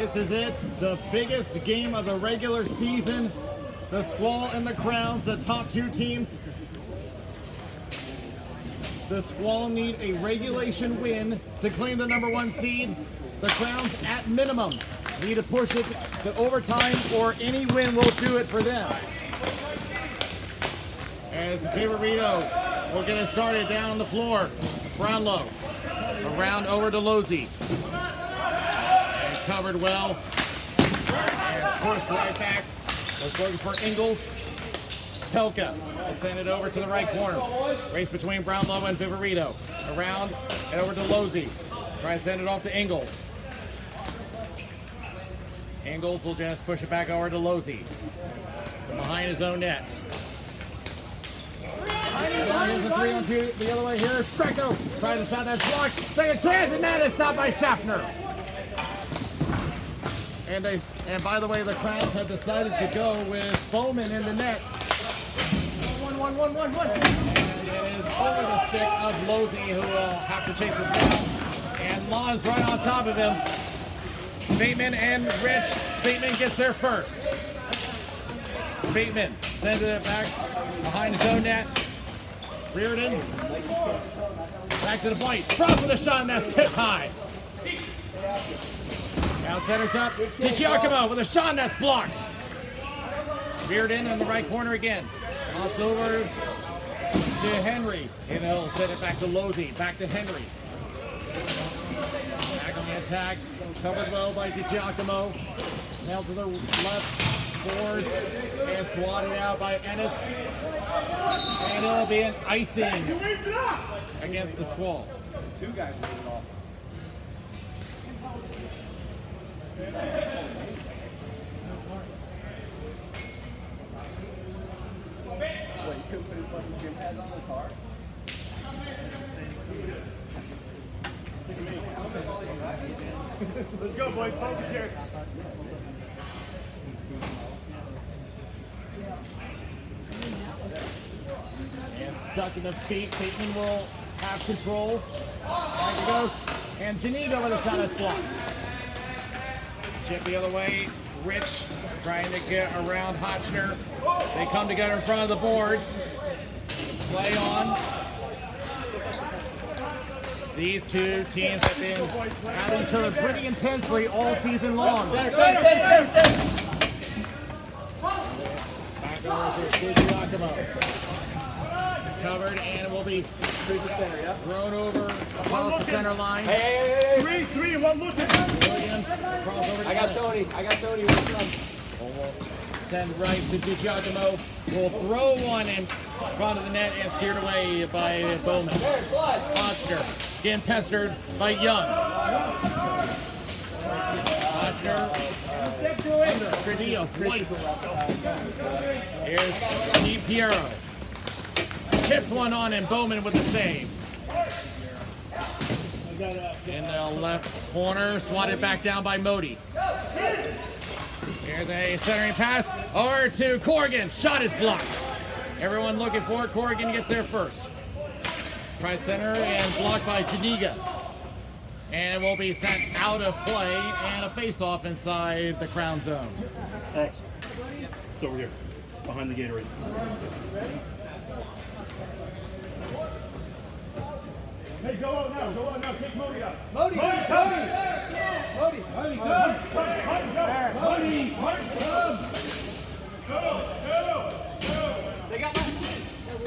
This is it, the biggest game of the regular season. The Squall and the Crowns, the top two teams. The Squall need a regulation win to claim the #1 seed. The Crowns, at minimum, need to push it to overtime, or any win will do it for them. As Viverito will get it started down on the floor. Brownlow around over to Losey. And covered well. And pushed right back. Was looking for Ingles. Pelka will send it over to the right corner. Race between Brownlow and Viverito. Around and over to Losey. Try to send it off to Ingles. Ingles will just push it back over to Losey. From behind his own net. Here's a 3-on-2 the other way here. Greco tries to shot that's blocked. Second chance, and that is stopped by Schaffner. And by the way, the Crowns have decided to go with Bowman in the net. 1-1-1-1-1. And it is over the stick of Losey, who will have to chase this down. And Law's right on top of him. Bateman and Rich. Bateman gets there first. Bateman sends it back behind his own net. Reardon. Back to the point. Frost with a shot, and that's tip high. Now centers up. DiGiacomo with a shot, and that's blocked. Reardon in the right corner again. Pops over to Henry. And he'll send it back to Losey. Back to Henry. Back on the attack. Covered well by DiGiacomo. Now to the left. Boards and swatted out by Ennis. And it'll be an icing against the Squall. Two guys made it off. Wait, you couldn't put his fucking gym pads on the car? Let's go, boys. Focus here. And stuck in the feet. Bateman will have control. Back it goes. And Janiga with a shot that's blocked. Chip the other way. Rich trying to get around Hotchner. They come together in front of the boards. Play on. These two teams have been at each other pretty intensely all season long. Back over to DiGiacomo. Covered, and it will be thrown over across the center line. Hey. Three, one look at Williams cross over to I got Tony. We'll send right to DiGiacomo. Will throw one in front of the net and steered away by Bowman. Hotchner getting pestered by Young. Hotchner under Trivia White. Here's Steve Piero. Chips one on, and Bowman with the save. In the left corner, swatted back down by Modi. Here's a centering pass over to Corrigan. Shot is blocked. Everyone looking for it. Corrigan gets there first. Tries center and blocked by Janiga. And will be sent out of play, and a face-off inside the Crown zone. Thanks. It's over here, behind the Gatorade. Hey, go on now, kick Modi up. Modi,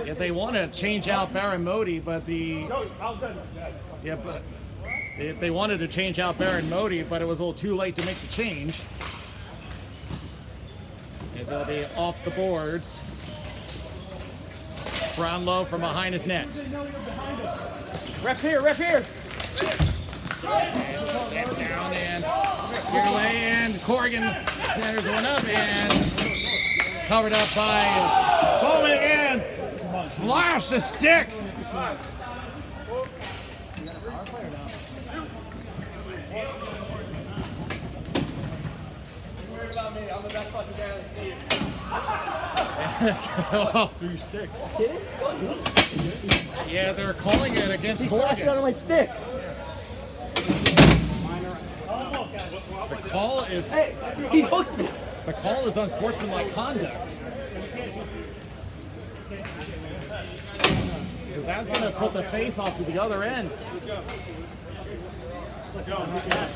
Yeah, they want to change out Baron Modi, but they wanted to change out Baron Modi, but it was a little too late to make the change. As it'll be off the boards. Brownlow from behind his net. Ref here. And down and cleared away, and Corrigan centers one up and covered up by Bowman again. Slash the stick. Worry about me. I'm the best fucking guy on the team. Off your stick. Yeah, they're calling it against He slashed it out Corrigan. of my stick. The call is Hey, he hooked me. the call is unsportsmanlike conduct. So that's going to put the face off to the other end. Let's go.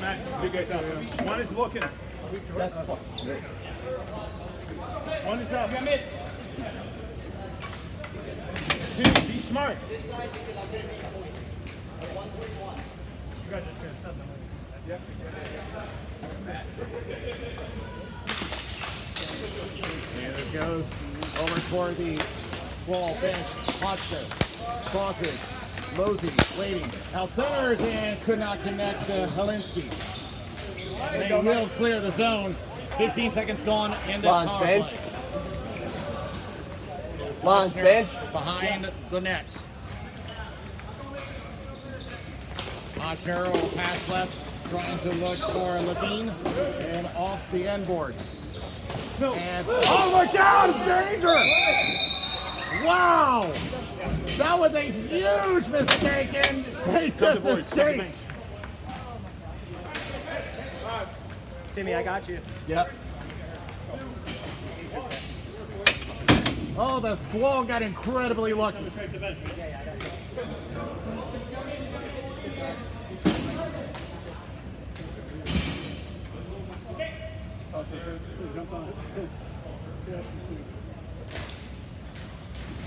Matt, you guys up. One is looking. That's fucked. One is up. Come in. Two, be smart. You guys just gonna set them. Yep. And it goes over toward the Squall bench. Hotster crosses. Mosey waiting. Out centers and could not connect Helinski. They will clear the zone. 15 seconds gone in this Lons power bench. play. Lons bench. Behind the net. Oshner will pass left, trying to look for Levine, and off the end boards. And oh, look out! Danger! Wow! That was a huge mistake, and they just escaped. Timmy, I got you. Yep. Oh, the Squall got incredibly lucky.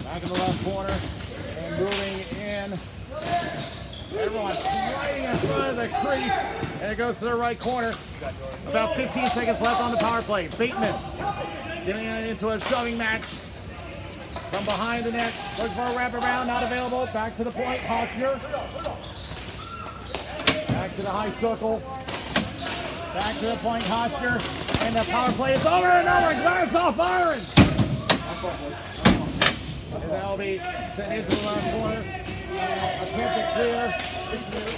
Back in the left corner and moving in. Everyone's right in front of the crease, and it goes to the right corner. About 15 seconds left on the power play. Bateman getting into a shoving match from behind the net. Looking for a wraparound, not available. Back to the point, Hotchner. Back to the high circle. Back to the point, Hotchner. And the power play is over and over. Glass off iron. And that'll be sent into the left corner. Attempted clear.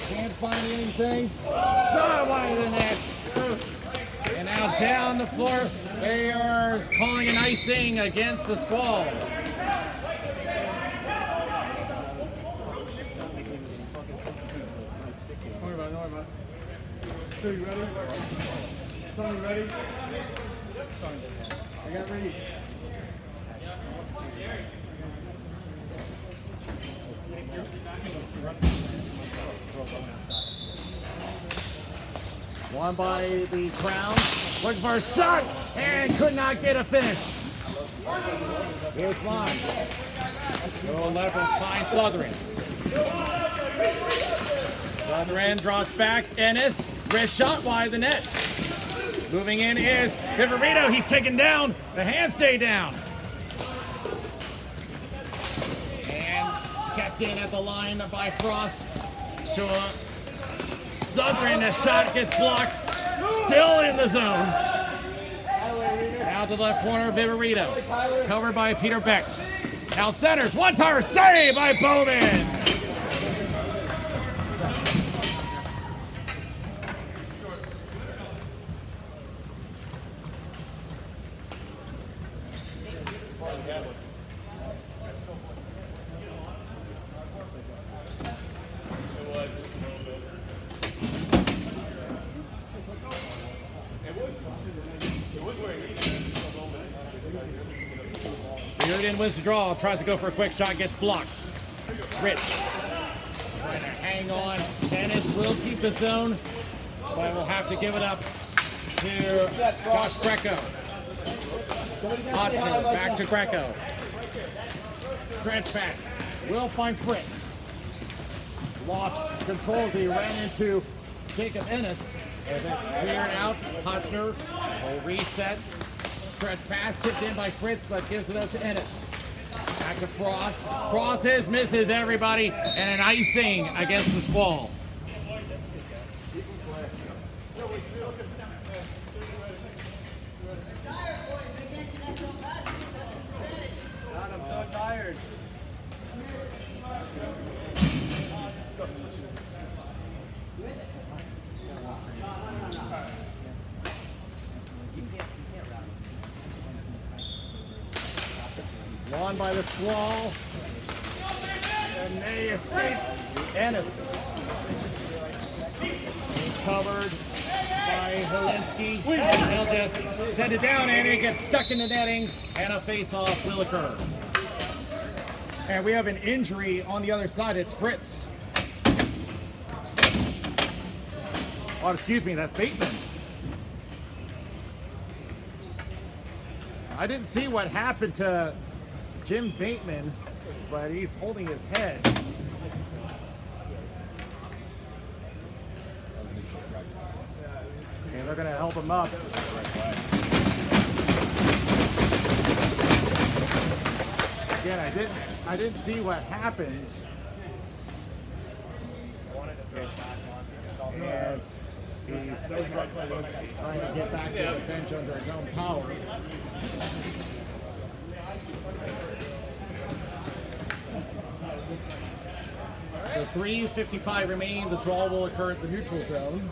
Can't find anything. Shot wide of the net. And now down the floor. They are calling an icing against the Squall. Don't worry about it. So you ready? Tony, ready? I got ready. Won by the Crown. Looking for a shot and could not get a finish. Here's Lon. Go left and find Southern. Southern drops back. Ennis. Wrist shot wide of the net. Moving in is Viverito. He's taken down. The hands stay down. And kept in at the line by Frost to a Southern. The shot gets blocked. Still in the zone. Out to the left corner, Viverito. Covered by Peter Becht. Now centers. One-timer save by Bowman. Jurgen wins the draw, tries to go for a quick shot, gets blocked. Rich trying to hang on. Dennis will keep the zone, but will have to give it up to Josh Greco. Hotchner back to Greco. Stretch pass. Will find Fritz. Lost control as he ran into Jacob Ennis. As it's cleared out, Hotchner will reset. Stretch pass tipped in by Fritz, but gives it up to Ennis. Back to Frost. Crosses, misses everybody, and an icing against the Squall. I'm so tired. Won by the Squall. And they escape. Ennis. Covered. by Helinski. They'll just send it down and it gets stuck in the netting and a face-off will occur. And we have an injury on the other side. It's Fritz. Oh, excuse me, that's Bateman. I didn't see what happened to Jim Bateman, but he's holding his head. And they're going to help him up. Again, I didn't see what happened. And he's trying to get back to the bench under his own power. So 3:55 remaining. The draw will occur at the neutral zone.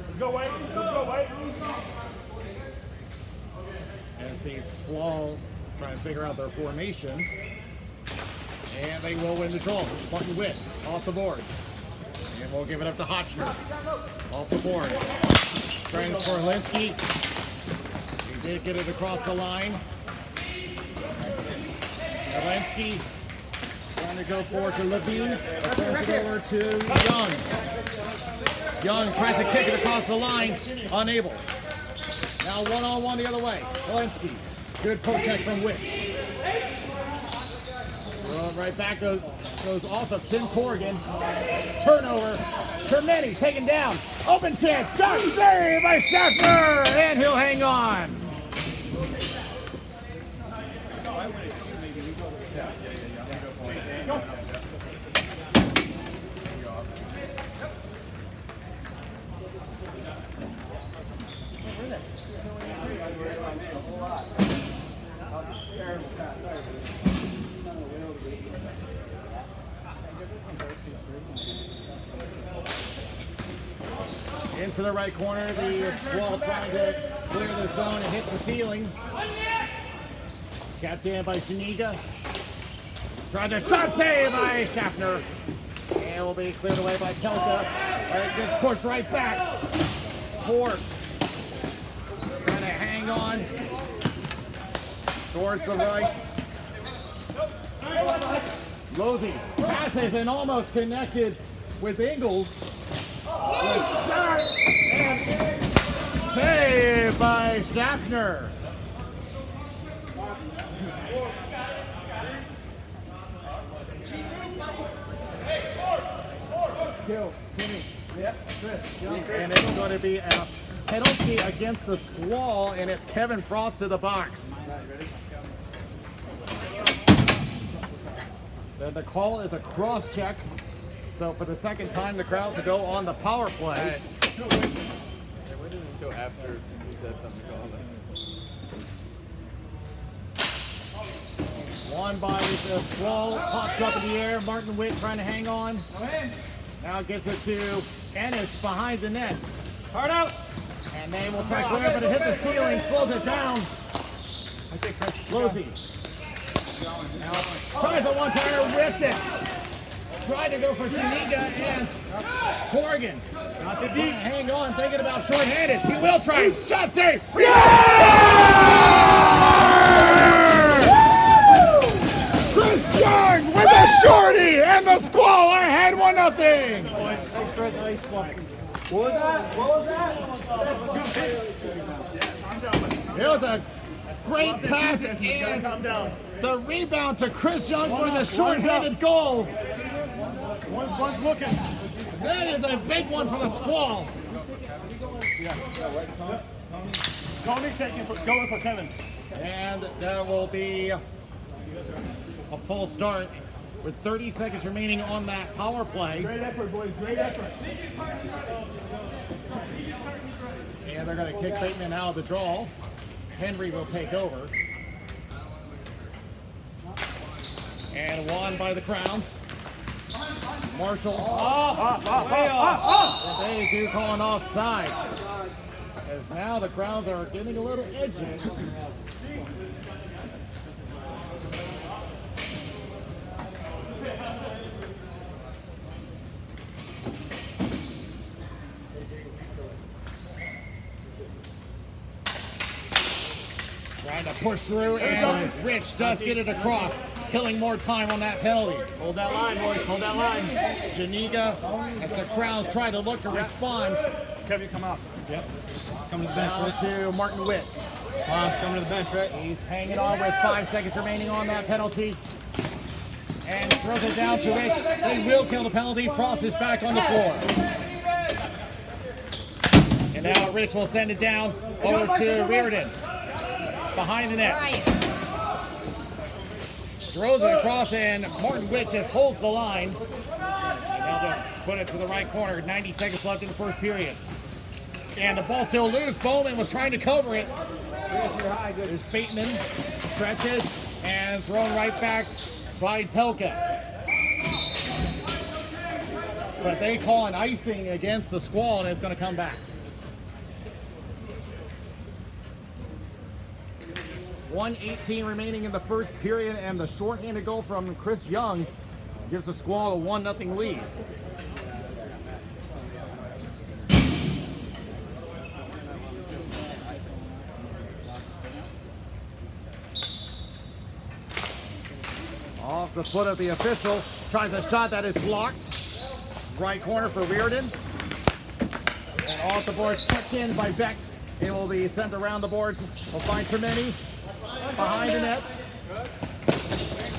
Let's go, Wade. Let's go, Wade. As the Squall trying to figure out their formation. And they will win the draw. Martin Witt off the boards. And we'll give it up to Hotchner. Off the boards. Trying for Helinski. He did get it across the line. Helinski trying to go forward to Levine. Turns it over to Young. Young tries to kick it across the line. Unable. Now one-on-one the other way. Helinski. Good poke check from Witt. Right back goes off of Tim Corrigan. Turnover. Termetti taken down. Open chance. Shot save by Schaffner. And he'll hang on. Into the right corner, the Squall trying to clear the zone and hits the ceiling. Capped in by Shaniga. Tries a shot save by Schaffner. And will be cleared away by Kelka. Right, gets pushed right back. Forbes trying to hang on towards the right. Losey passes and almost connected with Ingles. Shot and save by Schaffner. Kill, Timmy. Yep, and it's going to be a penalty against the Squall, and it's Kevin Frost to the box. Then the call is a cross check. So for the second time, the crowds will go on the power play. It wasn't until after he said something to call it. Won by the Squall, pops up in the air. Martin Witt trying to hang on. Now gets it to Ennis behind the net. Hard out. And they will try clear, but it hit the ceiling, slows it down. Losey. Now tries a one-timer, whipped it. Tried to go for Chiniga and Corrigan. Not to deep. Hang on, thinking about short-handed. He will try. Shot save. Chris Young with a shorty, and the Squall are ahead 1-0. What was that? What was that? It was a great pass and the rebound to Chris Young for the short-handed goal. One's looking. That is a big one for the Squall. Tony going for Kevin. And there will be a full start with 30 seconds remaining on that power play. Great effort, boys. Great effort. And they're going to kick Bateman out of the draw. Henry will take over. And won by the Crowns. Marshall off. They do call an offside. As now the Crowns are getting a little edgy. Trying to push through, and Rich does get it across, killing more time on that penalty. Hold that line, boys. Hold that line. Janiga, as the Crowns try to look to respond. Kevin, come out. Yep. Come to the bench, Down Rich. to Martin Witt. Coming to the bench, right? He's hanging on with 5 seconds remaining on that penalty. And throws it down to Rich. They will kill the penalty. Frost is back on the floor. And now Rich will send it down over to Reardon. Behind the net. Throws it across, and Martin Witt just holds the line. And they'll just put it to the right corner. 90 seconds left in the first period. And the ball still loose. Bowman was trying to cover it. There's Bateman. Stretches and thrown right back by Pelka. But they call an icing against the Squall, and it's going to come back. 1:18 remaining in the first period, and the shorthanded goal from Chris Young gives the Squall a 1-0 lead. Off the foot of the official, tries a shot that is blocked. Right corner for Reardon. And off the boards, tucked in by Becht. It will be sent around the boards. We'll find Tremeni behind the net.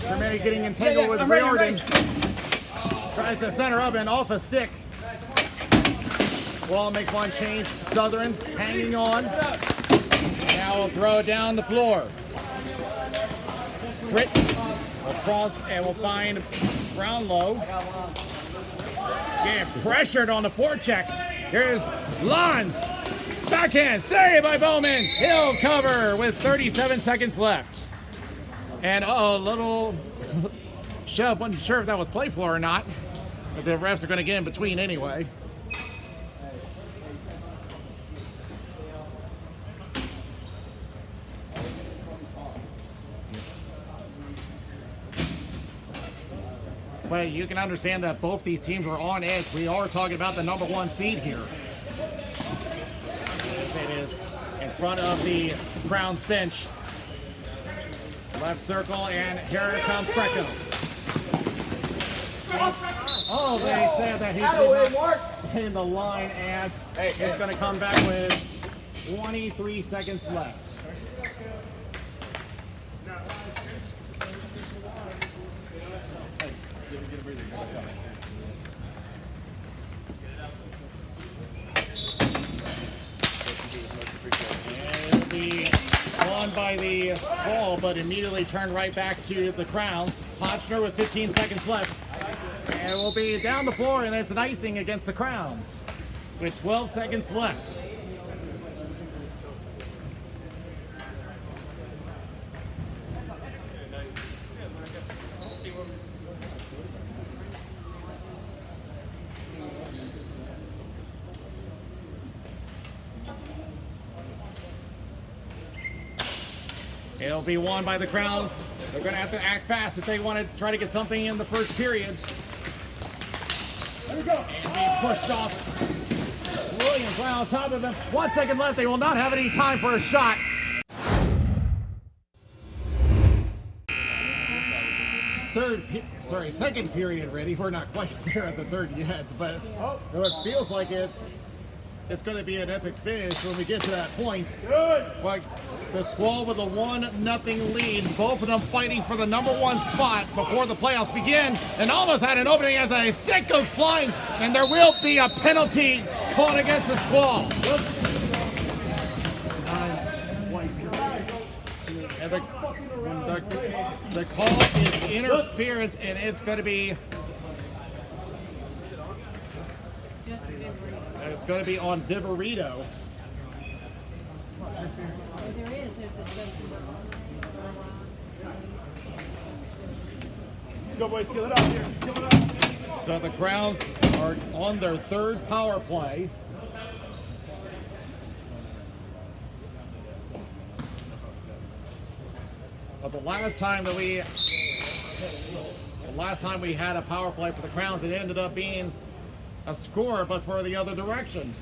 Tremeni getting entangled with Reardon. Tries to center up and off a stick. Wall makes one change. Southern hanging on. Now we'll throw it down the floor. Fritz across, and we'll find Brownlow. Getting pressured on the forecheck. Here's Lons. Backhand save by Bowman. He'll cover with 37 seconds left. And a little shove. Wasn't sure if that was play floor or not. But the refs are going to get in between anyway. But you can understand that both these teams are on edge. We are talking about the #1 seed here. It is in front of the Crowns bench. Left circle, and here comes Greco. Oh, they said that he did not in the line, as it's going to come back with 23 seconds left. It'll be won by the Squall, but immediately turned right back to the Crowns. Potchner with 15 seconds left. And we'll be down the floor, and it's an icing against the Crowns with 12 seconds left. It'll be won by the Crowns. They're going to have to act fast if they want to try to get something in the first period. And being pushed off. Williams right on top of them. 1 second left. They will not have any time for a shot. Second period ready. We're not quite there at the third yet, but it feels like it's going to be an epic finish when we get to that point. But the Squall with a 1-0 lead. Both of them fighting for the #1 spot before the playoffs begin. And almost had an opening as a stick goes flying. And there will be a penalty called against the Squall. And the call is interference, and it's going to be... It's going to be on Viverito. Go, boys, kill it out here. Kill it out. So the Crowns are on their third power play. But the last time we had a power play for the Crowns, it ended up being a score, but for the other direction.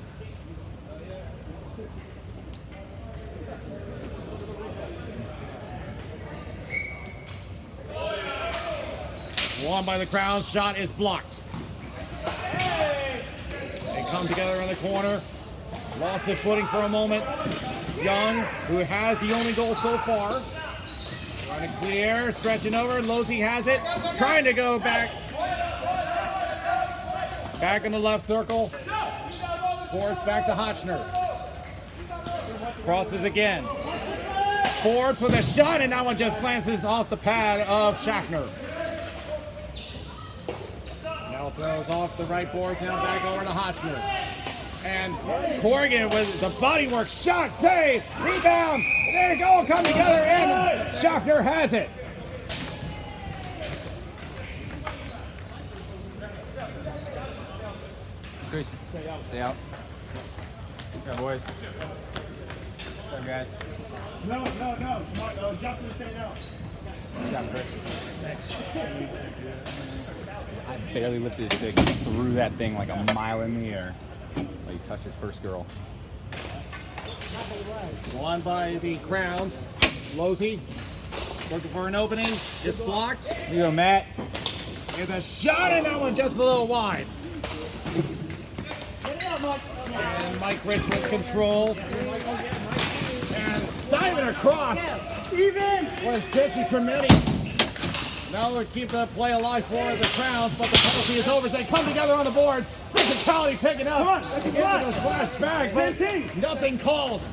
Won by the Crowns. Shot is blocked. They come together in the corner. Lost their footing for a moment. Young, who has the only goal so far. Trying to clear, stretching over. Losey has it. Trying to go back. Back in the left circle. Forbes back to Hotchner. Crosses again. Forbes with a shot, and that one just glances off the pad of Schaffner. Now throws off the right board, now back over to Hotchner. And Corrigan with the bodywork shot, save, rebound. There you go, come together, and Schaffner has it. Chris, stay out. Good boys. Good guys. No. Justin, stay down. Good job, Chris. Thanks. I barely lifted his stick, threw that thing like a mile in the air. Like he touched his first girl. Won by the Crowns. Losey looking for an opening. It's blocked. Here you go, Matt. There's a shot, and that one just a little wide. And Mike Rich with control. And diving across. Even was Jesse Tremetti. Now we keep the play alive for the Crowns, but the penalty is over as they come together on the boards. Physicality picking up into the splash bag, but nothing called.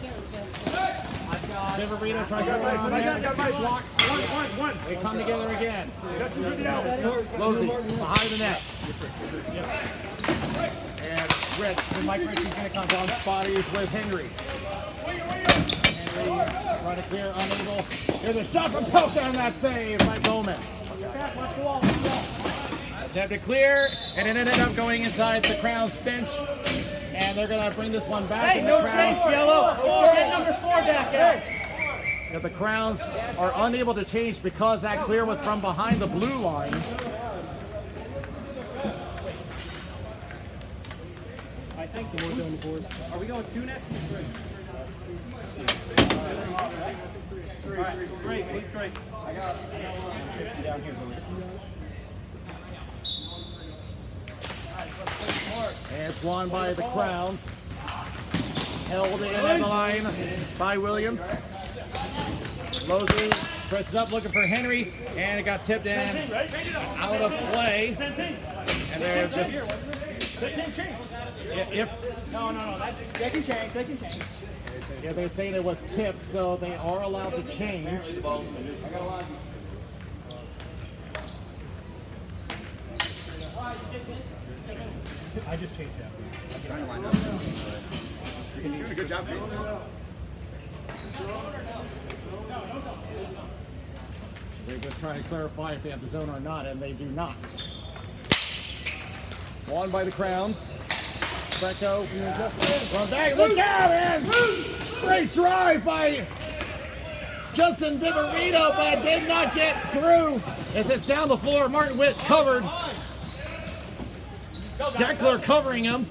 Viverito tries to go around there. Blocked. One. They come together again. Losey behind the net. And Rich, and Mike Rich is going to come down spotties with Henry. Henry trying to clear, unable. There's a shot from Pope down that save by Bowman. Attempt to clear, and it ended up going inside the Crowns bench. And they're going to bring this one back. Hey, no chase, Yellow. Get number 4 back out. But the Crowns are unable to change because that clear was from behind the blue line. I think the more on the board. Are we going 2 next? 3. All right, 3. I got it. Down here, And it's won by the Crowns. Held in at the line by Williams. Losey stretches up looking for Henry, and it got tipped in out of play. And there's just if No, that's they can change. yeah, they're saying it was tipped, so they are allowed to change. I just changed that. I'm trying to line up. You're doing a good job, Pete. They're just trying to clarify if they have the zone or not, and they do not. Won by the Crowns. Brecko. Run back, look out, man! Great drive by Justin Viverito, but did not get through. As it's down the floor, Martin Witt covered. Deckler covering him.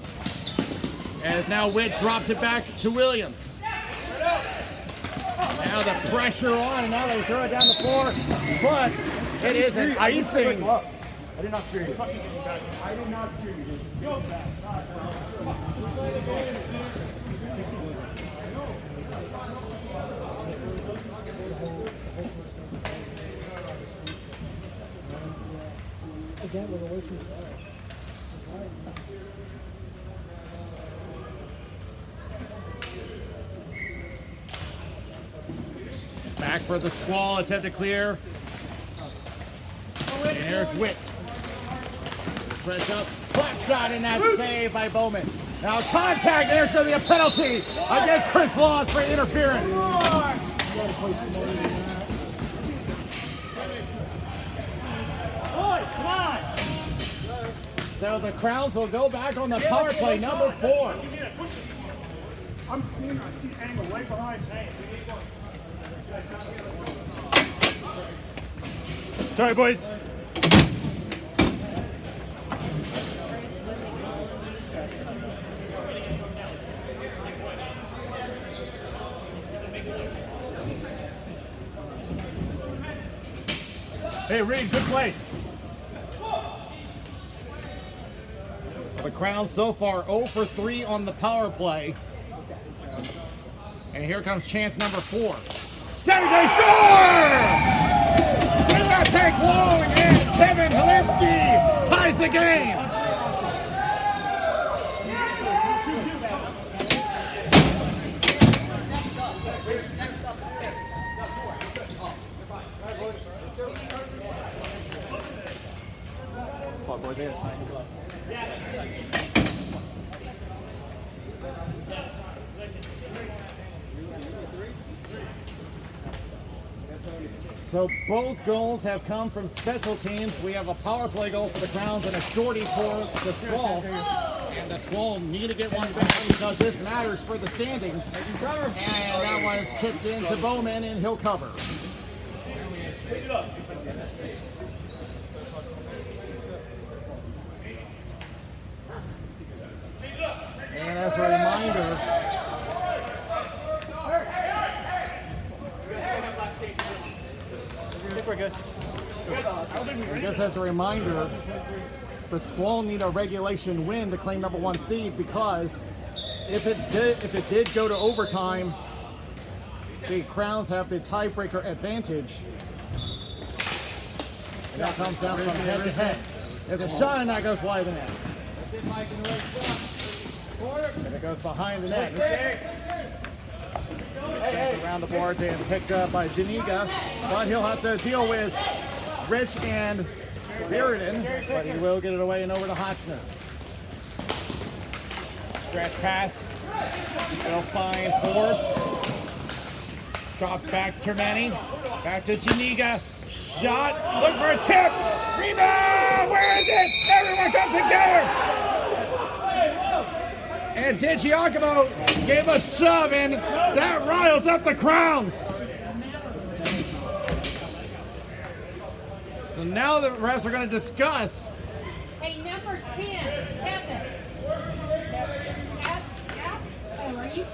As now Witt drops it back to Williams. Now the pressure on, and now they throw it down the floor. But it is an icing. I did not steer you. I did not steer you. Back for the Squall, attempt to clear. And here's Witt. Stretch up, flat shot, and that's saved by Bowman. Now contact, there's going to be a penalty against Chris Laws for interference. Boys, come on. So the Crowns will go back on the power play, number 4. I see angle right behind. Sorry, boys. Hey, Reed, good play. Crowns so far 0 for 3 on the power play. And here comes chance number 4. Saturday score! Did not take long, and Kevin Halinsky ties the game. So both goals have come from special teams. We have a power play goal for the Crowns and a shorty for the Squall. And the Squall need to get one back because this matters for the standings. And that one is chipped into Bowman, and he'll cover. And as a reminder, I think we're good. and just as a reminder, the Squall need a regulation win to claim number 1 seed, because if it did go to overtime, the Crowns have the tiebreaker advantage. And that comes down from head to head. There's a shot and that goes wide in net. And it goes behind the net. Sent around the boards and picked up by Janiga, but he'll have to deal with Rich and Reardon, but he will get it away and over to Hotchner. Stretch pass. They'll find Forbes. Drops back to Manny. Back to Janiga. Shot. Look for a tip. Rebound. Where is it? Everyone comes together. And Giacomo gave a shove, and that riles up the Crowns. So now the refs are going to discuss. Hey, number 10, Kevin. Oh, are you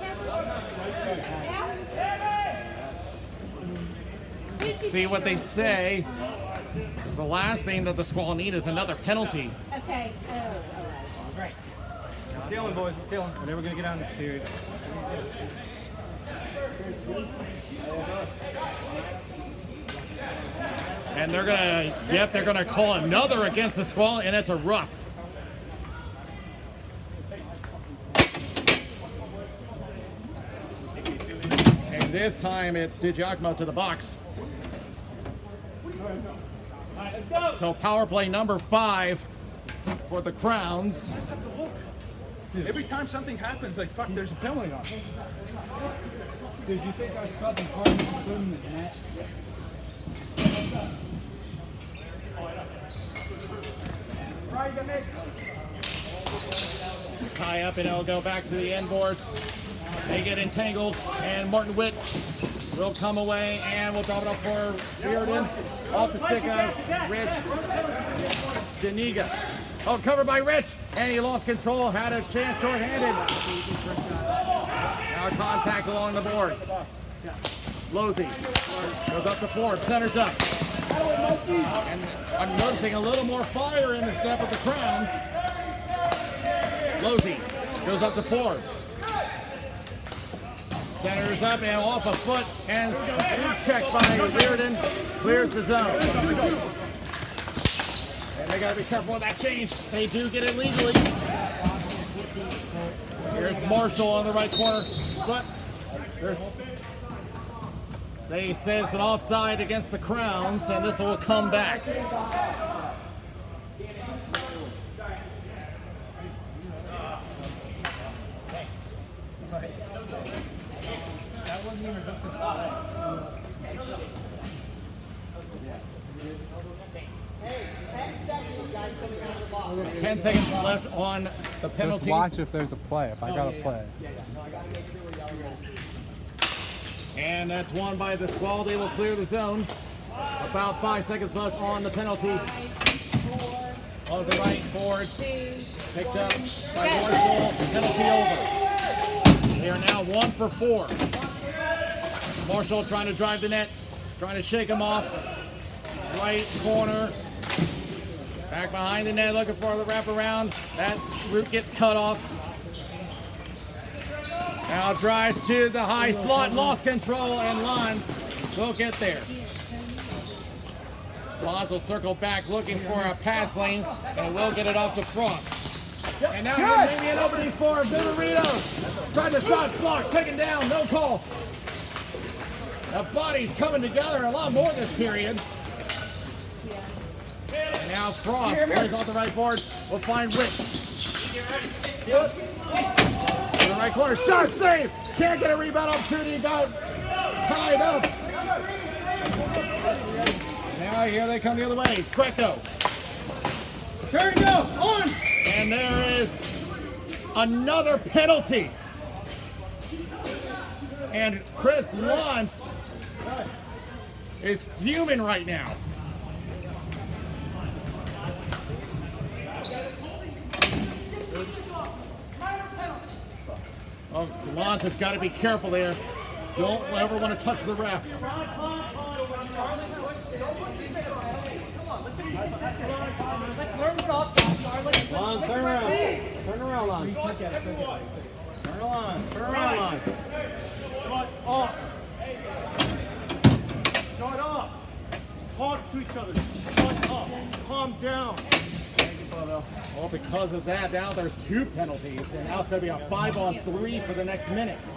Kevin? See what they say. Because the last thing that the Squall need is another penalty. Okay. Oh, all right. We're killing, boys. We're killing. We're never going to get out in this period. And they're gonna call another against the Squall, and it's a rough. And this time it's DiGiacomo to the box. So power play number 5 for the Crowns. Every time something happens, like, fuck, there's a penalty on it. Did you think I was cutting part of the net? Tie up, and it'll go back to the end boards. They get entangled, and Martin Witt will come away, and we'll drop it up for Reardon. Off the stick of Rich. Janiga. Oh, covered by Rich, and he lost control, had a chance short-handed. Now contact along the boards. Losey goes up to Forbes, centers up. And I'm noticing a little more fire in the step of the Crowns. Losey goes up to Forbes. Centers up and off a foot, and check by Reardon. Clears the zone. And they gotta be careful with that change. They do get it legally. Here's Marshall on the right corner, but they say it's an offside against the Crowns, and this will come back. That wasn't even a good 10 seconds left on the penalty. Just watch if there's a play, if I got a play. And that's won by the Squall. They will clear the zone. About 5 seconds left on the penalty. On the right, Forge. Picked up by Marshall. Penalty over. They are now 1 for 4. Marshall trying to drive the net. Trying to shake him off. Right corner. Back behind the net, looking for the wraparound. That route gets cut off. Now drives to the high slot, lost control, and Lons will get there. Lons will circle back, looking for a pass lane, and will get it off to Frost. And now here maybe an opening for Viverito. Tried to shot block, taken down, no call. The bodies coming together a lot more this period. And now Frost plays off the right boards. Will find Wick. To the right corner, shot save. Can't get a rebound opportunity. Got tied up. Now here they come the other way. Greco. Turn, go, on! And there is another penalty. And Chris Lons is fuming right now. Oh, Lons has got to be careful there. Don't ever want to touch the ref. Lon, turn around. Turn around, Lon. Turn around. Turn around, Lon. Shut up. Shut up. Talk to each other. Shut up. Calm down. Well, because of that, now there's 2 penalties, and now it's going to be a 5-on-3 for the next minute.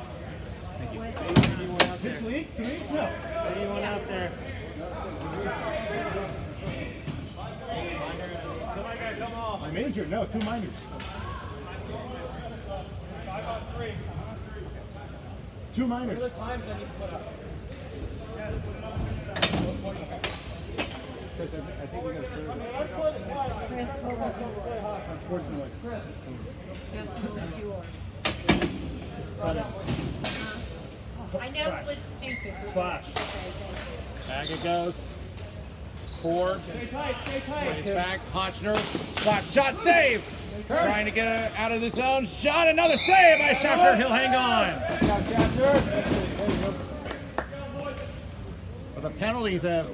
This league? 3? No. Anyone out there? A major? No, 2 minors. 2 minors. Chris, I think we got to serve it. Chris, what was yours? Unsportsmanlike. Justin, what was yours? I know it was stupid. Slash. Okay, thank Back it goes. Forbes. Plays back. Hotchner. Slap shot. Save. Trying to get it out of the zone. Shot. Another save by Schaffner. He'll hang on. But the penalties have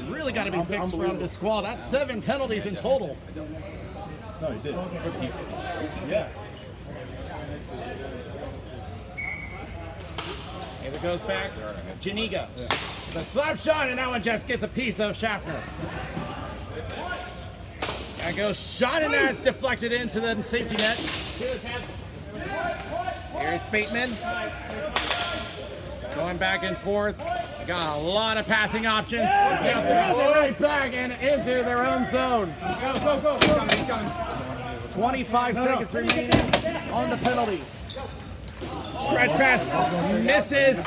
really got to be fixed from the Squall. That's 7 penalties in total. No, he did. Yeah. Here it goes back. Janiga. The slap shot, and that one just gets a piece of Schaffner. That goes shot, and that's deflected into the safety net. Here's Bateman. Going back and forth. They got a lot of passing options. Now throws it right back and into their own zone. Go. 25 seconds remaining on the penalties. Stretch pass misses.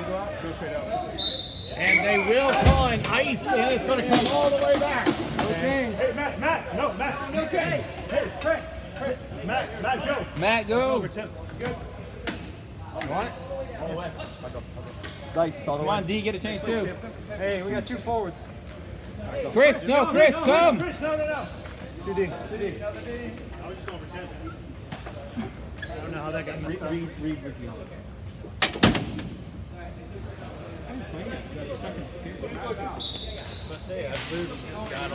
And they will call an ice, and it's going to come all the way back. Hey, Matt. No, Matt. Hey, Chris. Matt, go. Matt, go. Over Tim. Good. You want it? All the way. Come on, D, get a change too. Hey, we got 2 forwards. Chris, no, Chris, come. Chris, no. 2D. I was just going for 10. I don't know how that got messed up. Reed was the other.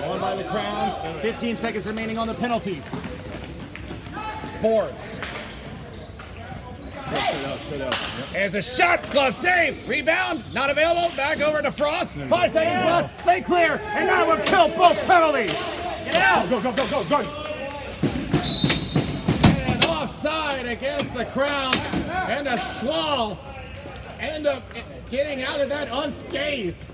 Won by the Crowns. 15 seconds remaining on the penalties. Forbes. There's a shot, glove save, rebound, not available, back over to Frost. 5 seconds left, they clear, and that will kill both penalties. Get out! Go. And offside against the Crown, and the Squall end up getting out of that unscathed.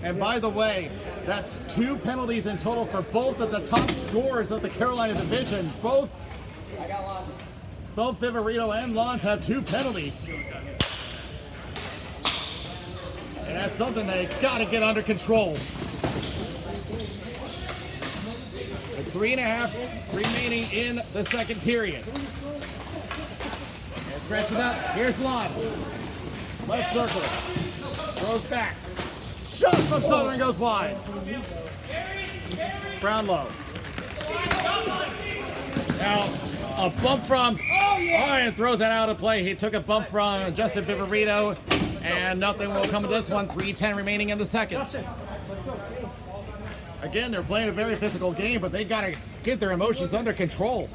And by the way, that's 2 penalties in total for both of the top scorers of the Carolina division. Both Viverito and Lons have 2 penalties. And that's something they got to get under control. 3.5 remaining in the second period. And stretch it up. Here's Lons. Left circle. Throws back. Shot from Southern goes wide. Brownlow. Now, A bump from, and throws that out of play. He took a bump from Justin Viverito, and nothing will come of this one. 3:10 remaining in the second. Again, they're playing a very physical game, but they got to get their emotions under control.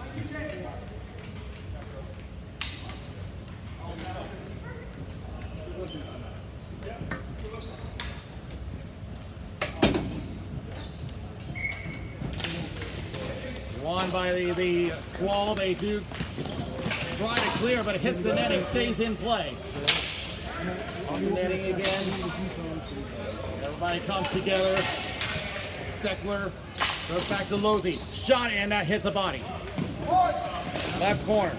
Won by the Squall. They do try to clear, but it hits the netting, stays in play. On the netting again. Everybody comes together. Steckler goes back to Losey. Shot, and that hits a body. Left corner.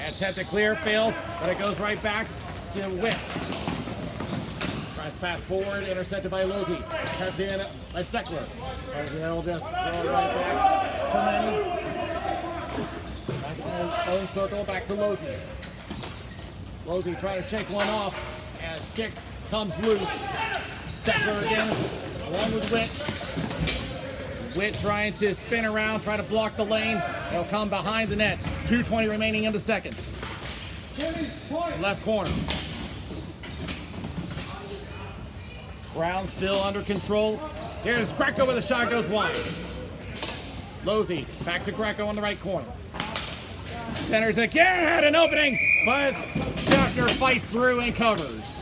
Attempt to clear, fails, but it goes right back to Witt. Tries to pass forward, intercepted by Losey. Kept in by Steckler. He'll just throw it right back to Manny. Back in his own circle, back to Losey. Losey trying to shake one off as kick comes loose. Steckler again, along with Witt. Witt trying to spin around, try to block the lane. He'll come behind the net. 2:20 remaining in the second. Left corner. Brown still under control. Here's Greco with a shot, goes wide. Losey back to Greco on the right corner. Centers again, had an opening, but Schaffner fights through and covers.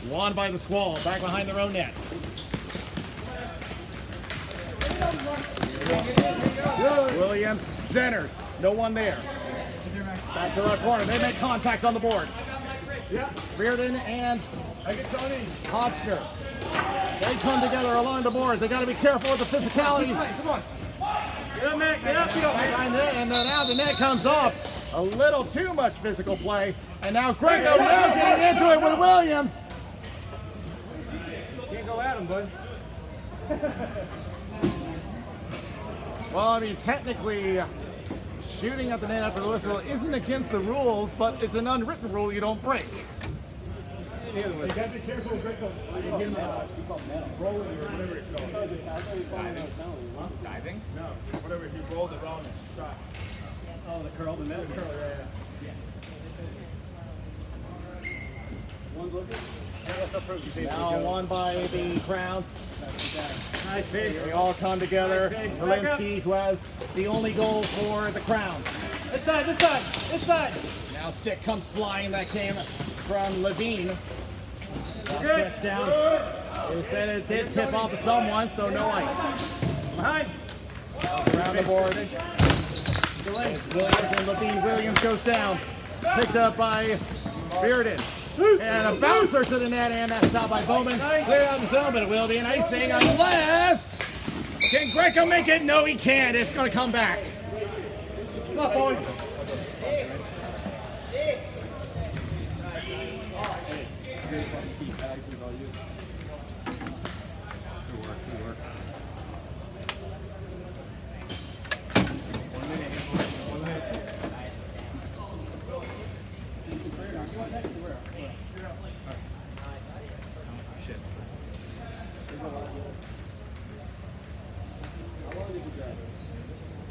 Won by the Squall, back behind their own net. Williams centers, no one there. Back to the corner, they make contact on the boards. Reardon and Hotchner. They come together along the boards. They got to be careful with the physicality. Come on. Get up, Matt. Get up. Behind there, and now the net comes off. A little too much physical play. And now Greco now getting into it with Williams. Can't go at him, bud. Well, I mean, technically, shooting at the net after the whistle isn't against the rules, but it's an unwritten rule you don't break. You gotta be careful with Greco. Diving? No, whatever, he rolled it on and shot. Oh, the curl, the net curl, yeah. One's looking. Now won by the Crowns. Nice pitch. They all come together. Zielinski, who has the only goal for the Crowns. This side, this side, this side. Now stick comes flying. That came from Levine. Stretch down. They said it did tip off of someone, so no ice. Behind. Around the board. Williams and Levine. Williams goes down. Picked up by Bearden. And a bouncer to the net, and that's stopped by Bowman. Clear out the zone, but it will be an icing unless... Can Greco make it? No, he can't. It's going to come back. Come on, boys.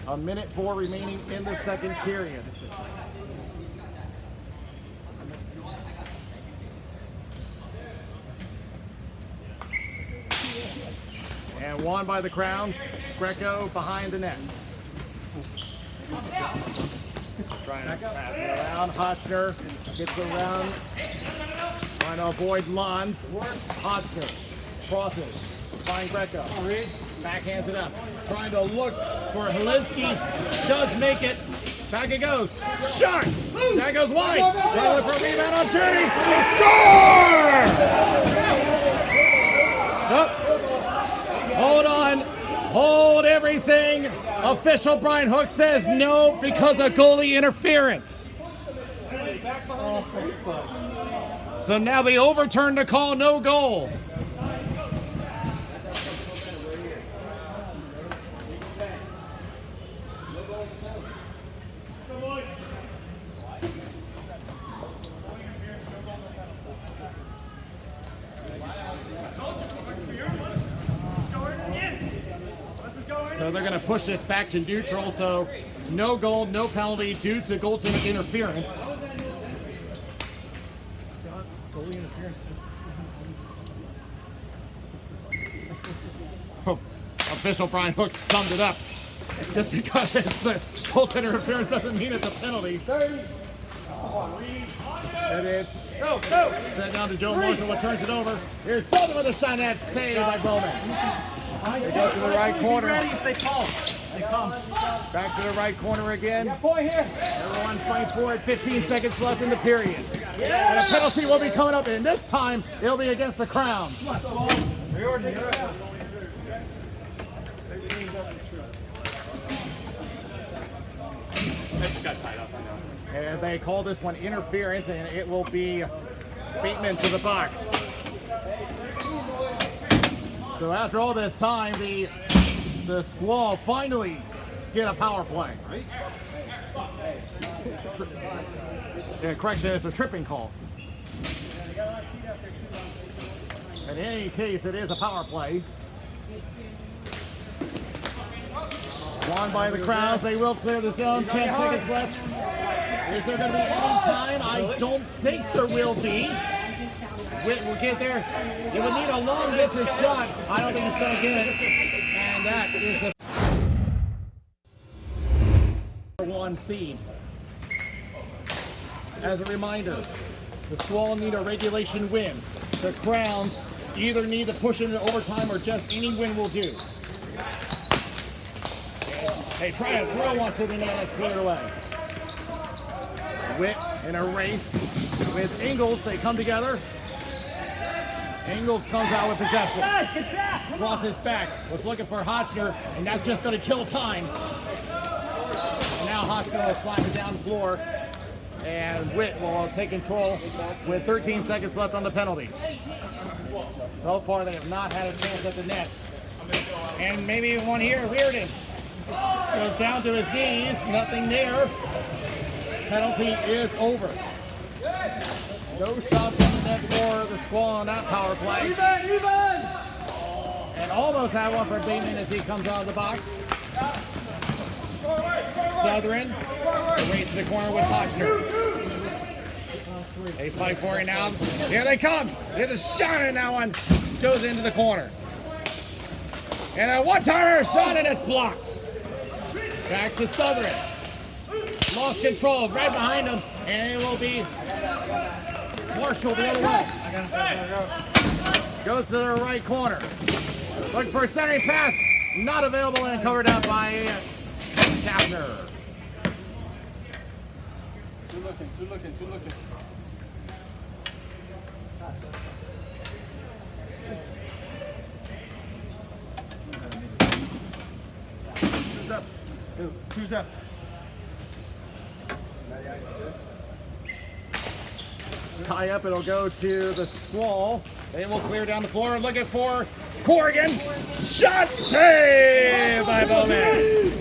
A minute 4 remaining in the second period. And won by the Crowns. Greco behind the net. Trying to pass it around. Hotchner gets around. Trying to avoid Lons. Hotchner crosses. Find Greco. Backhands it up. Trying to look for Zielinski. Does make it. Back it goes. Shot. That goes wide. Trying to look for a rebound on Journey. Score! Hold on. Hold everything. Official Brian Hook says no because of goalie interference. So now they overturn the call, no goal. So they're going to push this back to neutral, so no goal, no penalty due to goaltender interference. Goalie interference. Oh, official Brian Hooks summed it up. Just because it's a goaltender interference doesn't mean it's a penalty. It is. Go, go! Sent down to Joe Marshall, what turns it over. Here's Southern with a shot at save by Bowman. They go to the right corner. Ready if they call. They come. Back to the right corner again. Point here. Everyone fight for it. 15 seconds left in the period. And a penalty will be coming up, and this time it'll be against the Crowns. And they call this one interference, and it will be Bateman to the box. So after all this time, the Squall finally get a power play. Correction, it's a tripping call. In any case, it is a power play. Won by the Crowns. They will clear the zone. 10 seconds left. Is there going to be any time? I don't think there will be. We'll get there. It would need a long distance shot. I don't think it's going to get it. And that is the #1 seed. As a reminder, the Squall need a regulation win. The Crowns either need to push into overtime or just any win will do. They try to throw one to the net, that's cleared away. Witt in a race with Ingles, they come together. Ingles comes out with possession. Crosses back, was looking for Hotchner, and that's just going to kill time. And now Hotchner will slide it down the floor, and Witt will take control with 13 seconds left on the penalty. So far, they have not had a chance at the net. And maybe one here, Reardon. Goes down to his knees, nothing there. Penalty is over. No shots on the net for the Squall on that power play. Even! And almost had one for Bateman as he comes out of the box. Southern, race to the corner with Hotchner. They fight for it now. Here they come. There's a shot in that one. Goes into the corner. And a one-timer shot and it's blocked. Back to Southern. Lost control right behind him, and it will be Marshall the other way. Goes to the right corner. Looking for a centering pass. Not available and covered out by Kastner. Two looking. Who's up? Tie up, it'll go to the Squall. They will clear down the floor, looking for Corrigan. Shot save by Bowman.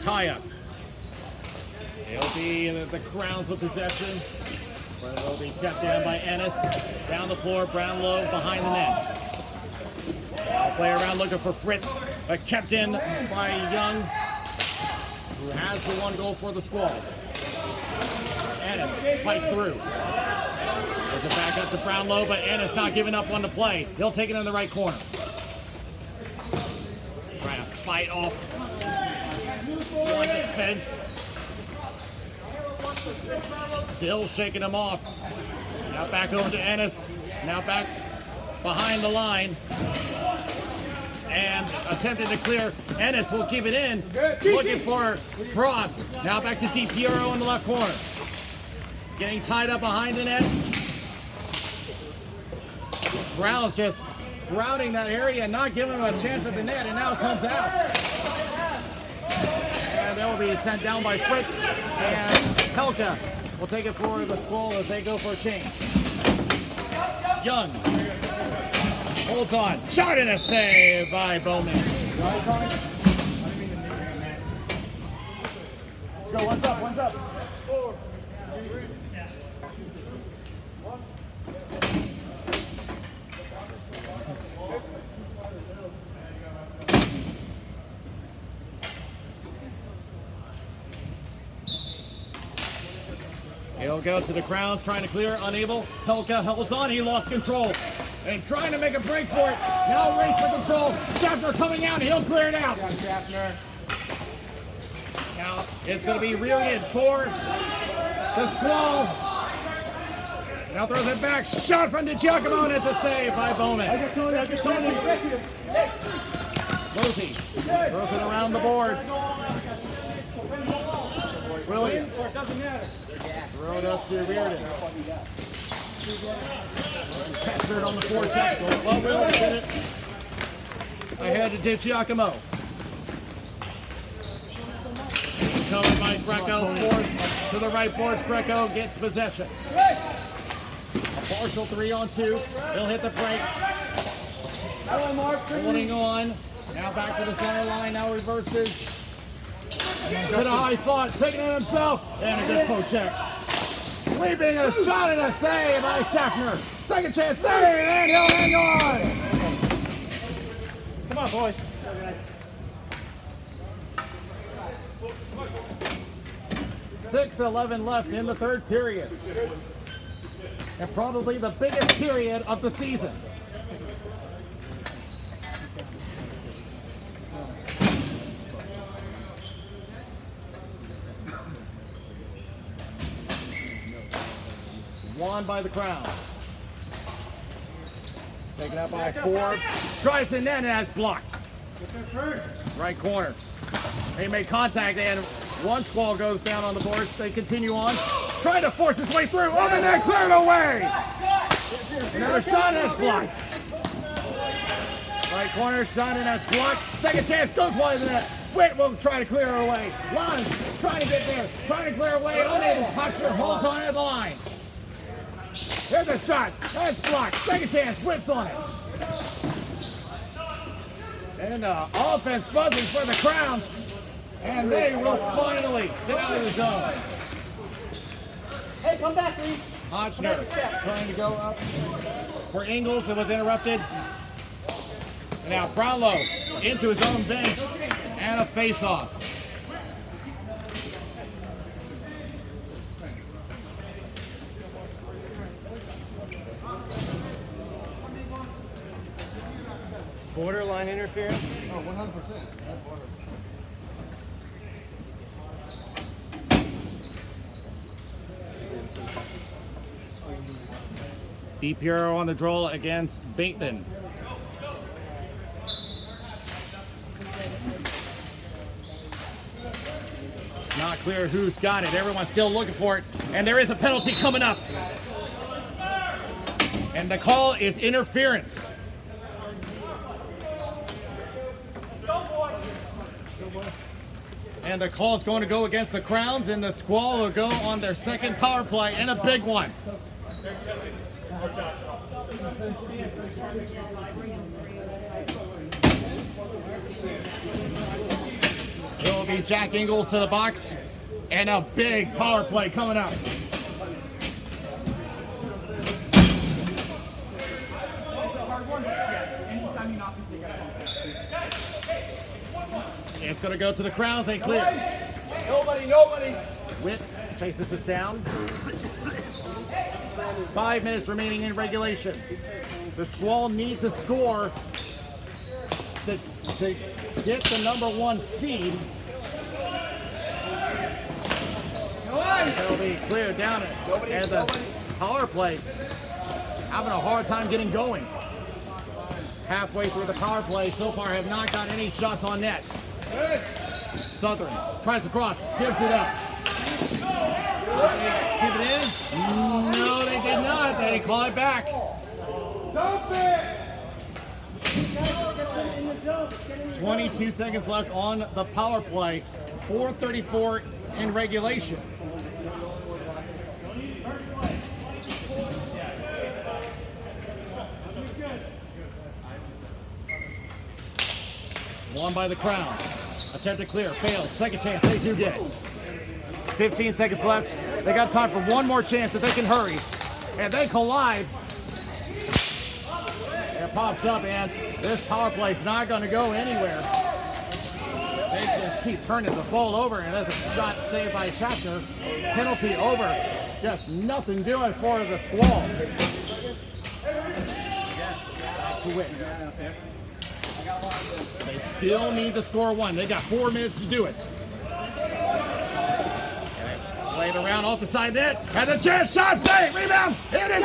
Tie up. It'll be the Crowns with possession, but it'll be kept down by Ennis. Down the floor, Brownlow behind the net. I'll play around looking for Fritz, but kept in by Young, who has the one goal for the Squall. Ennis fights through. There's a back up to Brownlow, but Ennis not giving up on the play. He'll take it in the right corner. Trying to fight off one defense. Still shaking him off. Now back over to Ennis. Now back behind the line. and attempted to clear. Ennis will keep it in, looking for Frost. Now back to DiPiero in the left corner. Getting tied up behind the net. Browns just crowding that area, not giving him a chance at the net, and now comes out. And that will be sent down by Fritz, and Helka will take it for the Squall as they go for a change. Young holds on, shot and a save by Bowman. Let's go, one's up, one's up. He'll go to the Crowns, trying to clear, unable. Helka holds on, he lost control. And trying to make a break for it. Now race for control. Schaffner coming out, he'll clear it out. Now it's going to be reared for the Squall. Now throws it back, shot from DiGiacomo, and it's a save by Bowman. Losey throws it around the boards. Williams. Throw it up to Reardon. Pestered on the forecheck. Well, Williams did it. Ahead to DiGiacomo. Covered by Greco. Forced to the right boards. Greco gets possession. A partial 3-on-2. He'll hit the brakes. Holding on. Now back to the center line. Now reverses. To the high slot. Taking it himself. And a good poke check. Sweeping a shot and a save by Schaffner. Second chance save, and he'll hang on. Come on, boys. 6:11 left in the third period. And probably the biggest period of the season. Won by the Crowns. Taken out by Forbes. Drives in net and has blocked. Right corner. They make contact and one Squall goes down on the boards. They continue on. Trying to force his way through. Open net, cleared away. Another shot and has blocked. Right corner, shot and has blocked. Second chance goes wide of the net. Witt will try to clear her away. Lons trying to get there. Trying to clear away. Unable. Husher holds on at the line. Here's a shot. That's blocked. Second chance. Whips on it. And offense buzzing for the Crowns. And they will finally get out of the zone. Hey, come back, Lee. Hotchner trying to go up for Ingles. It was interrupted. And now Brownlow into his own bench and a face-off. Borderline interference. Oh, 100%. DiPiero on the draw against Bateman. Not clear who's got it. Everyone's still looking for it. And there is a penalty coming up. And the call is interference. And the call is going to go against the Crowns, and the Squall will go on their second power play, and a big one. It will be Jack Ingles to the box, and a big power play coming up. It's going to go to the Crowns. They clear. Nobody. Witt chases us down. 5 minutes remaining in regulation. The Squall need to score to get the #1 seed. They'll be cleared down and the power play having a hard time getting going. halfway through the power play. So far have not got any shots on net. Southern tries to cross, gives it up. Keep it in. No, they did not. They call it back. Dump it! 22 seconds left on the power play. 4:34 in regulation. Won by the Crown. Attempt to clear, fails. Second chance, they do get it. 15 seconds left. They got time for one more chance if they can hurry. And they collide. It pops up, and this power play is not going to go anywhere. They just keep turning the ball over, and there's a shot saved by Schaffner. Penalty over. Just nothing doing for the Squall. Back to win. They still need to score one. They got 4 minutes to do it. Played around off the side net. Has a chance. Shot, save, rebound. It is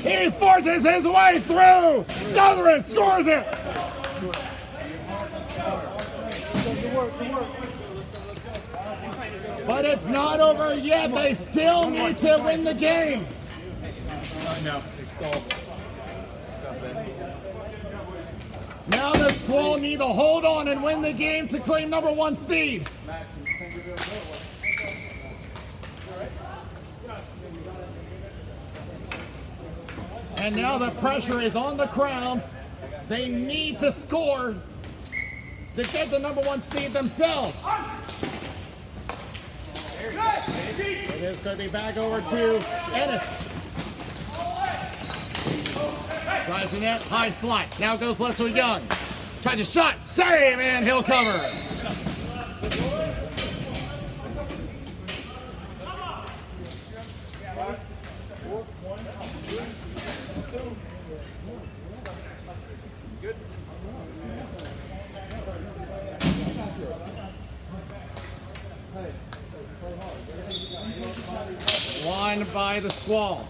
in. He forces his way through. Southern scores it. But it's not over yet. They still need to win the game. No, Squall. Now the Squall need to hold on and win the game to claim #1 seed. And now the pressure is on the Crowns. They need to score to get the #1 seed themselves. It is going to be back over to Ennis. Drives the net, high slide. Now goes left to Young. Tries a shot, save, and he'll cover. Won by the Squall.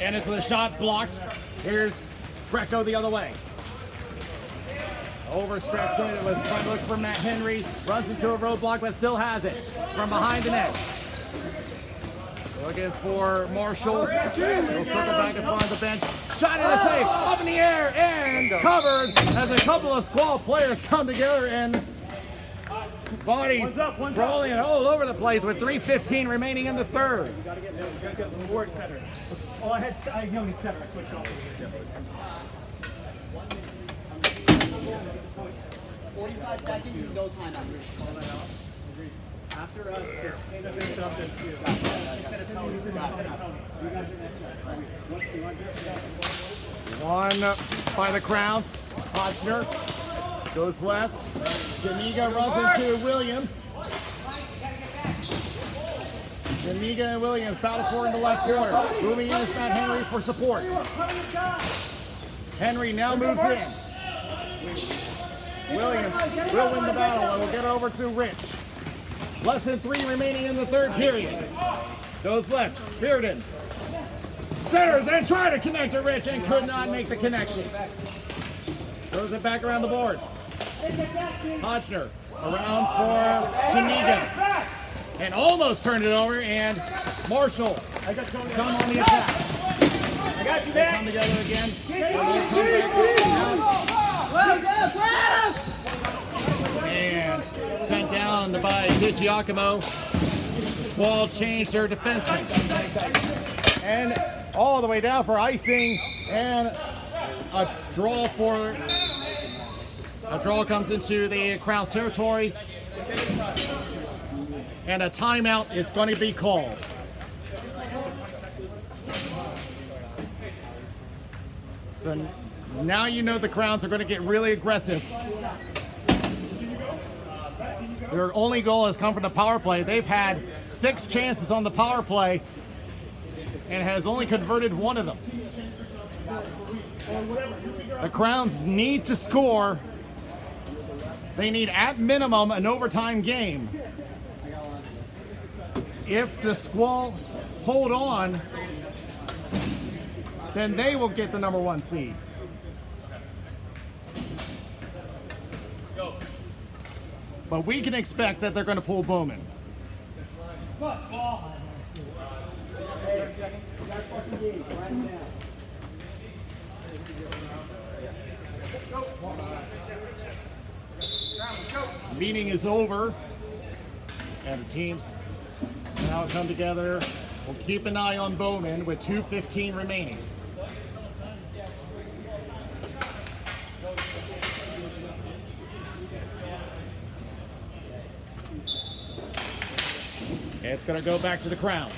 Ennis with a shot blocked. Here's Greco the other way. Overstretched it. Was trying to look for Matt Henry. Runs into a roadblock, but still has it from behind the net. Looking for Marshall. He'll circle back in front of the bench. Shot in the safe. Up in the air and covered as a couple of Squall players come together and bodies rolling all over the place with 3:15 remaining in the third. You gotta get the reward center. Oh, I don't need center. I switched off. 45 seconds, no time after. After us, it's up to you. Instead of Tony. Won by the Crowns. Hodgner goes left. Jamiga runs into Williams. Jamiga and Williams battle for in the left corner. Moving in is Matt Henry for support. Henry now moves in. Williams will win the battle and will get over to Rich. Less than 3 remaining in the third period. Goes left. Bearden. Centers and try to connect to Rich and could not make the connection. Throws it back around the boards. Hodgner around for Jamiga. And almost turned it over, and Marshall come on the attack. I got you, They man. come together again. And sent down by DiGiacomo. The Squall changed their defenseman. And all the way down for icing, and a draw comes into the Crown's territory. And a timeout is going to be called. So now you know the Crowns are going to get really aggressive. Their only goal has come from the power play. They've had 6 chances on the power play and has only converted 1 of them. The Crowns need to score. They need at minimum an overtime game. If the Squall hold on, then they will get the number 1 seed. But we can expect that they're going to pull Bowman. Meeting is over, and the teams now come together. We'll keep an eye on Bowman with 2:15 remaining. It's going to go back to the Crowns.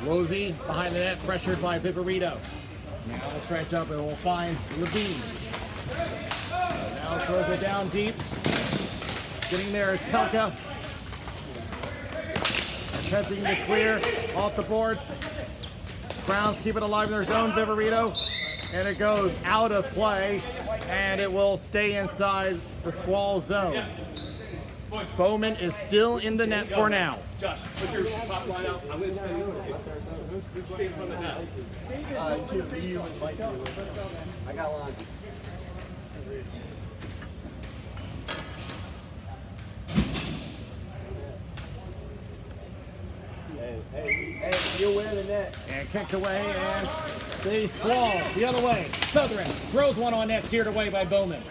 Rosie behind the net, pressured by Viverito. Now we'll stretch up and we'll find Levine. Now throws it down deep. Getting there is Pelka. Attempting to clear off the boards. Crowns keep it alive in their zone, Viverito. And it goes out of play, and it will stay inside the Squall zone. Bowman is still in the net for now. Josh, put your top line out. I'm going to stay in front of the net. I got line. Hey, you win the net. And kicked away, and the Squall the other way. Southern throws one on net, steered away by Bowman.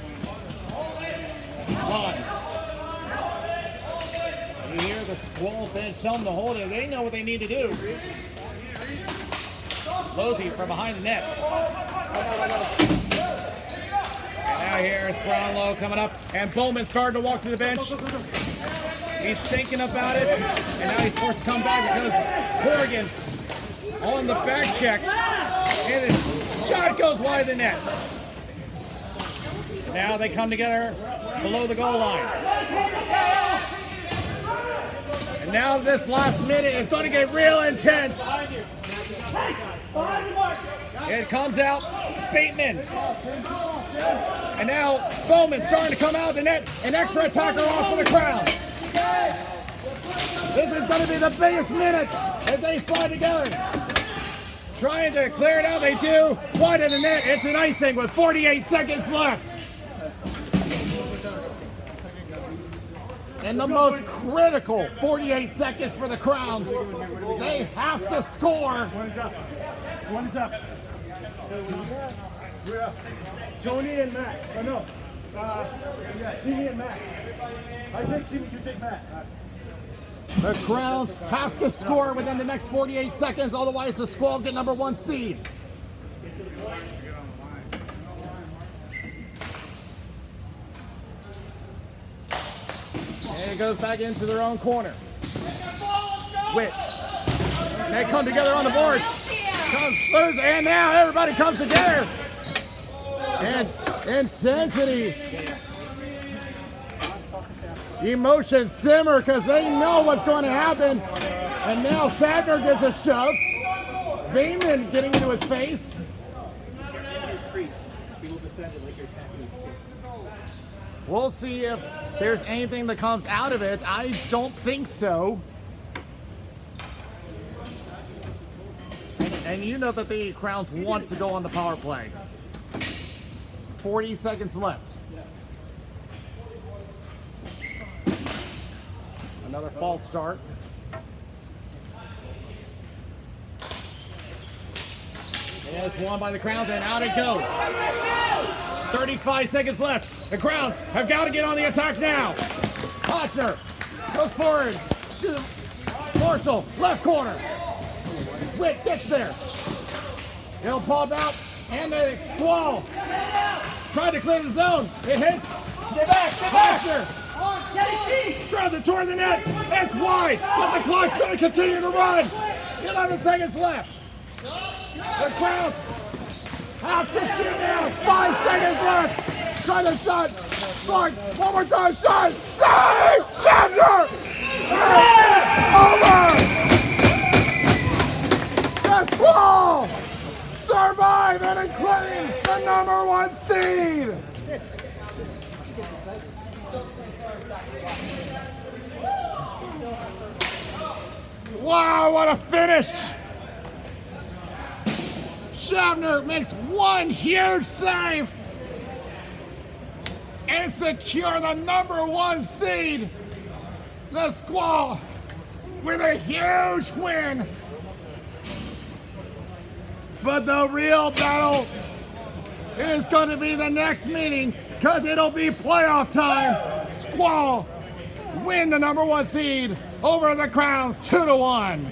Bonds. You hear the Squall bench tell them to hold it. They know what they need to do. Losey from behind the net. And now here's Brownlow coming up, and Bowman starting to walk to the bench. He's thinking about it, and now he's forced to come back because Corrigan on the back check, and his shot goes wide of the net. Now they come together below the goal line. And now this last minute is going to get real intense. It comes out, Bateman. And now Bowman starting to come out of the net, an extra attacker off for the Crowns. This is going to be the biggest minute as they slide together. Trying to clear it out, they do. Wide of the net, it's an icing with 48 seconds left. In the most critical 48 seconds for the Crowns, they have to score. One is up. Tony and Matt. Oh, no. Timmy and Matt. I take Timmy, you take Matt. The Crowns have to score within the next 48 seconds, otherwise the Squall get number 1 seed. And it goes back into their own corner. Wits. They come together on the boards. Comes loose, and now everybody comes together. And intensity. Emotions simmer because they know what's going to happen. And now Shatner gives a shove. Bateman getting into his face. We'll see if there's anything that comes out of it. I don't think so. And you know that the Crowns want to go on the power play. 40 seconds left. Another false start. And it's won by the Crowns, and out it goes. 35 seconds left. The Crowns have got to get on the attack now. Hotner goes forward. Marshall, left corner. Witt gets there. He'll pop out, and the Squall tried to clear the zone. It hits. Get back, get back. Hotner Get it, drives it toward the net. It's wide, but the clock's going to continue to run. 11 seconds left. The Crowns have to shoot now. 5 seconds left. Try the shot. Blocked. One more time. Shot. Save! Shatner! Over! The Squall survive and claim the number 1 seed. Wow, what a finish! Shavner makes one huge save and secure the #1 seed. The Squall with a huge win. But the real battle is going to be the next meeting because it'll be playoff time. Squall win the #1 seed over the Crowns 2-1.